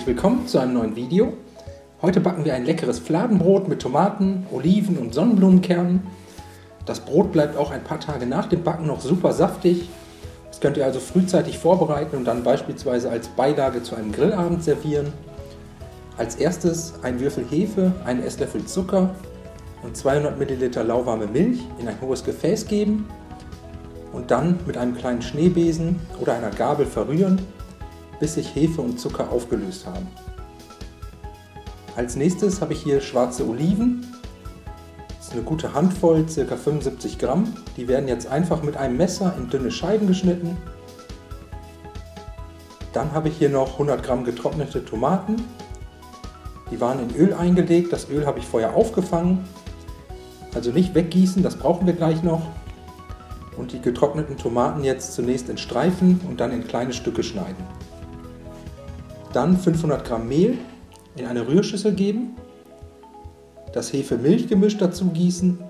herzlich willkommen zu einem neuen Video. Heute backen wir ein leckeres Fladenbrot mit Tomaten, Oliven und Sonnenblumenkernen. Das Brot bleibt auch ein paar Tage nach dem Backen noch super saftig. Das könnt ihr also frühzeitig vorbereiten und dann beispielsweise als Beilage zu einem Grillabend servieren. Als erstes ein Würfel Hefe, einen Esslöffel Zucker und 200 Milliliter lauwarme Milch in ein hohes Gefäß geben und dann mit einem kleinen Schneebesen oder einer Gabel verrühren, bis sich Hefe und Zucker aufgelöst haben. Als nächstes habe ich hier schwarze Oliven. Das ist eine gute Handvoll, ca. 75 Gramm. Die werden jetzt einfach mit einem Messer in dünne Scheiben geschnitten. Dann habe ich hier noch 100 Gramm getrocknete Tomaten. Die waren in Öl eingelegt. Das Öl habe ich vorher aufgefangen. Also nicht weggießen, das brauchen wir gleich noch. Und die getrockneten Tomaten jetzt zunächst in Streifen und dann in kleine Stücke schneiden. Dann 500 Gramm Mehl in eine Rührschüssel geben, das Hefe-Milch-Gemisch dazu gießen,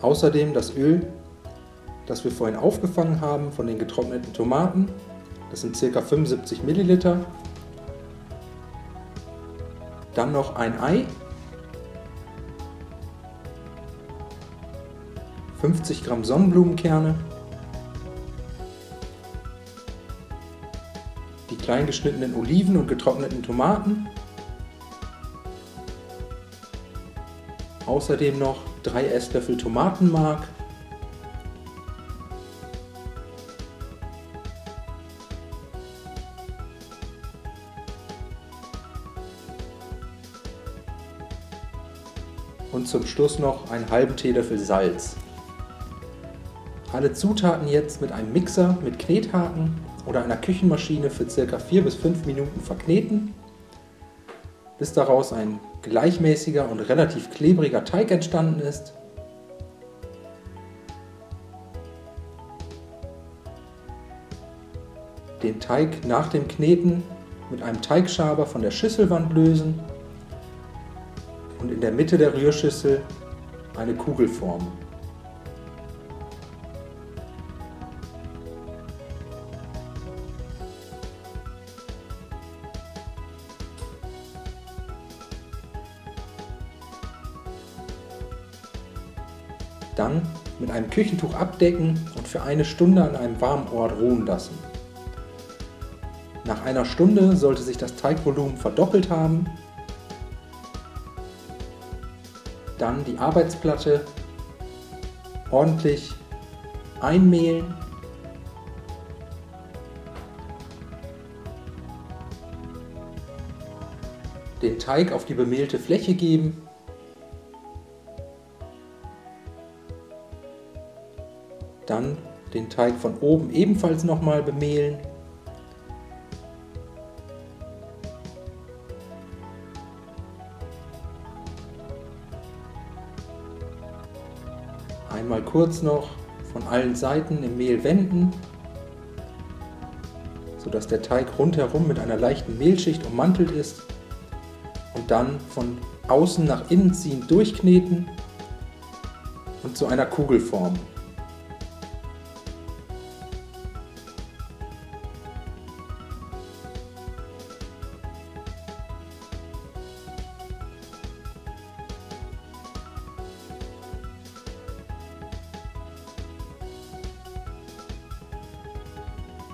außerdem das Öl, das wir vorhin aufgefangen haben von den getrockneten Tomaten, das sind ca. 75 Milliliter, dann noch ein Ei, 50 Gramm Sonnenblumenkerne, die klein geschnittenen Oliven und getrockneten Tomaten, außerdem noch 3 Esslöffel Tomatenmark, und zum Schluss noch einen halben Teelöffel Salz. Alle Zutaten jetzt mit einem Mixer mit Knethaken oder einer Küchenmaschine für ca. 4 bis 5 Minuten verkneten, bis daraus ein gleichmäßiger und relativ klebriger Teig entstanden ist. Den Teig nach dem Kneten mit einem Teigschaber von der Schüsselwand lösen und in der Mitte der Rührschüssel eine Kugel formen. Dann mit einem Küchentuch abdecken und für eine Stunde an einem warmen Ort ruhen lassen. Nach einer Stunde sollte sich das Teigvolumen verdoppelt haben. Dann die Arbeitsplatte ordentlich einmehlen. Den Teig auf die bemehlte Fläche geben. Dann den Teig von oben ebenfalls nochmal bemehlen. Einmal kurz noch von allen Seiten im Mehl wenden, sodass der Teig rundherum mit einer leichten Mehlschicht ummantelt ist. Und dann von außen nach innen ziehend durchkneten und zu einer Kugel formen.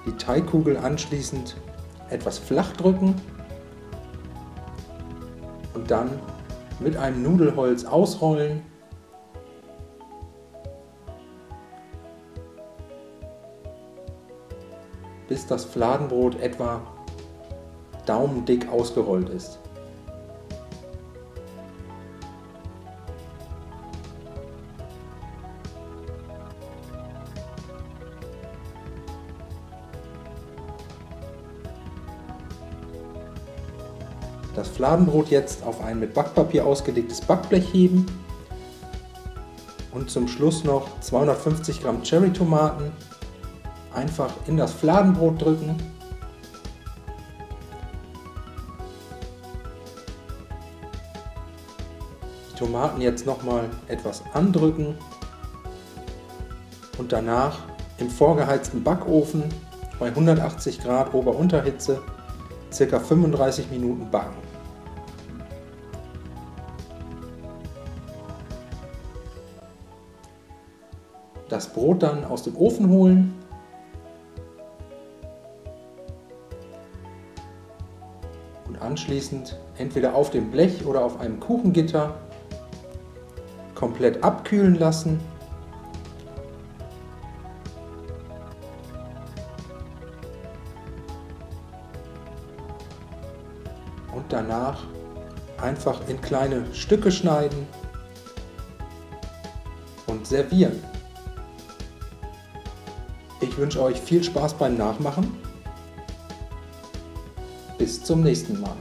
Die Teigkugel anschließend etwas flach drücken und dann mit einem Nudelholz ausrollen. Bis das Fladenbrot etwa daumendick ausgerollt ist. Das Fladenbrot jetzt auf ein mit Backpapier ausgelegtes Backblech heben und zum Schluss noch 250 Gramm Cherrytomaten einfach in das Fladenbrot drücken. Die Tomaten jetzt nochmal etwas andrücken und danach im vorgeheizten Backofen bei 180 Grad Ober-Unterhitze ca. 35 Minuten backen. Das Brot dann aus dem Ofen holen. Und anschließend entweder auf dem Blech oder auf einem Kuchengitter komplett abkühlen lassen. Und danach einfach in kleine Stücke schneiden und servieren. Ich wünsche euch viel Spaß beim Nachmachen. Bis zum nächsten Mal.